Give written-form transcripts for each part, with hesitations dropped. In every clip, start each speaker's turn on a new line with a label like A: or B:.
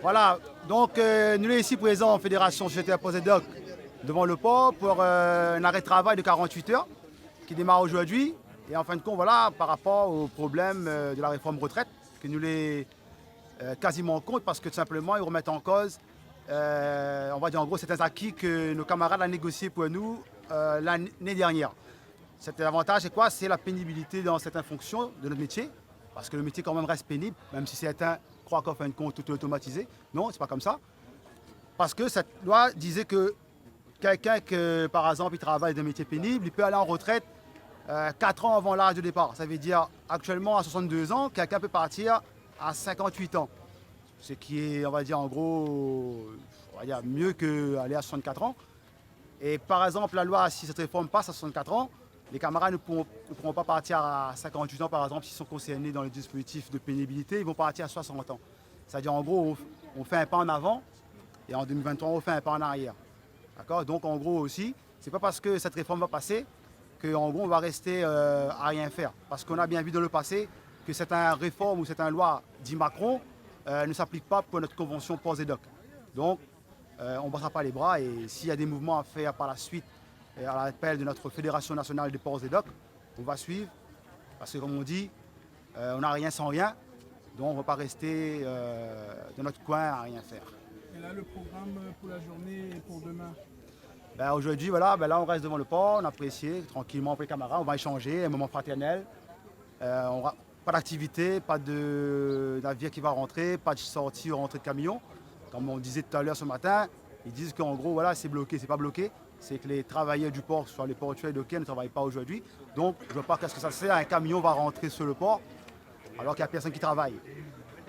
A: Voilà, donc nous sommes ici présents en Fédération Société Posédoc devant le port pour un arrêt de travail de 48 heures qui démarre aujourd'hui. Et en fin de compte, voilà, par rapport au problème de la réforme retraite, que nous les quasiment contre parce que tout simplement ils remettent en cause, on va dire en gros, certains acquis que nos camarades ont négociés pour nous l'année dernière. Cet avantage, c'est quoi? C'est la pénibilité dans certaines fonctions de notre métier, parce que le métier quand même reste pénible, même si certains croient qu'en fin de compte tout est automatisé. Non, c'est pas comme ça. Parce que cette loi disait que quelqu'un que, par exemple, il travaille dans un métier pénible, il peut aller en retraite 4 ans avant l'âge de départ. Ça veut dire, actuellement, à 62 ans, quelqu'un peut partir à 58 ans. Ce qui est, on va dire, en gros, on va dire, mieux qu'aller à 64 ans. Et par exemple, la loi, si cette réforme passe à 64 ans, les camarades ne pourront pas partir à 58 ans, par exemple, s'ils sont concernés dans le dispositif de pénibilité, ils vont partir à 60 ans. C'est-à-dire, en gros, on fait un pas en avant et en 2023, on fait un pas en arrière. D'accord? Donc, en gros aussi, c'est pas parce que cette réforme va passer qu'en gros, on va rester à rien faire. Parce qu'on a bien vu dans le passé que certaines réformes ou certaines lois, dit Macron, ne s'appliquent pas pour notre convention POSEDOC. Donc, on ne baissera pas les bras et s'il y a des mouvements à faire par la suite, à l'appel de notre Fédération nationale des ports et docks, on va suivre, parce que comme on dit, on n'a rien sans rien, donc on ne va pas rester dans notre coin à rien faire.
B: Et là, le programme pour la journée et pour demain?
A: Aujourd'hui, voilà, là on reste devant le port, on apprécie tranquillement avec les camarades, on va échanger, un moment fraternel. Pas d'activité, pas de navire qui va rentrer, pas de sortie ou rentrée de camion. Comme on disait tout à l'heure ce matin, ils disent qu'en gros, voilà, c'est bloqué, c'est pas bloqué. C'est que les travailleurs du port, soit les portuaires et dockers, ne travaillent pas aujourd'hui. Donc, je ne vois pas qu'est-ce que ça sert. Un camion va rentrer sur le port alors qu'il n'y a personne qui travaille.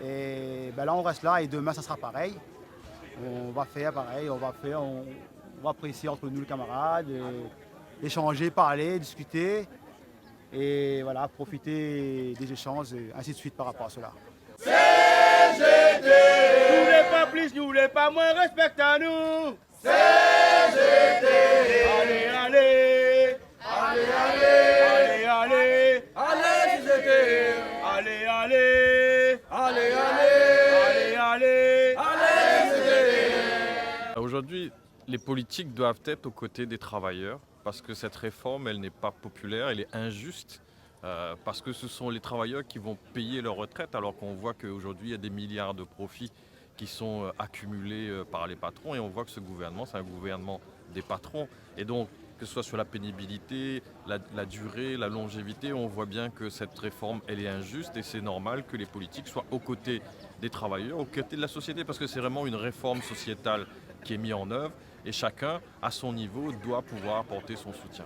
A: Et là, on reste là et demain, ça sera pareil. On va faire pareil, on va apprécier entre nous les camarades, échanger, parler, discuter et voilà, profiter des échanges et ainsi de suite par rapport à cela.
C: CGT, nous les pas plus, nous les pas moins, respectons-nous. CGT, allez, allez, allez, allez, allez, allez, allez, CGT, allez, allez, allez, allez, allez, allez, allez, CGT.
D: Aujourd'hui, les politiques doivent être aux côtés des travailleurs parce que cette réforme, elle n'est pas populaire, elle est injuste. Parce que ce sont les travailleurs qui vont payer leur retraite alors qu'on voit qu'aujourd'hui il y a des milliards de profits qui sont accumulés par les patrons et on voit que ce gouvernement, c'est un gouvernement des patrons. Et donc, que ce soit sur la pénibilité, la durée, la longévité, on voit bien que cette réforme, elle est injuste et c'est normal que les politiques soient aux côtés des travailleurs, aux côtés de la société parce que c'est vraiment une réforme sociétale qui est mise en œuvre et chacun, à son niveau, doit pouvoir apporter son soutien.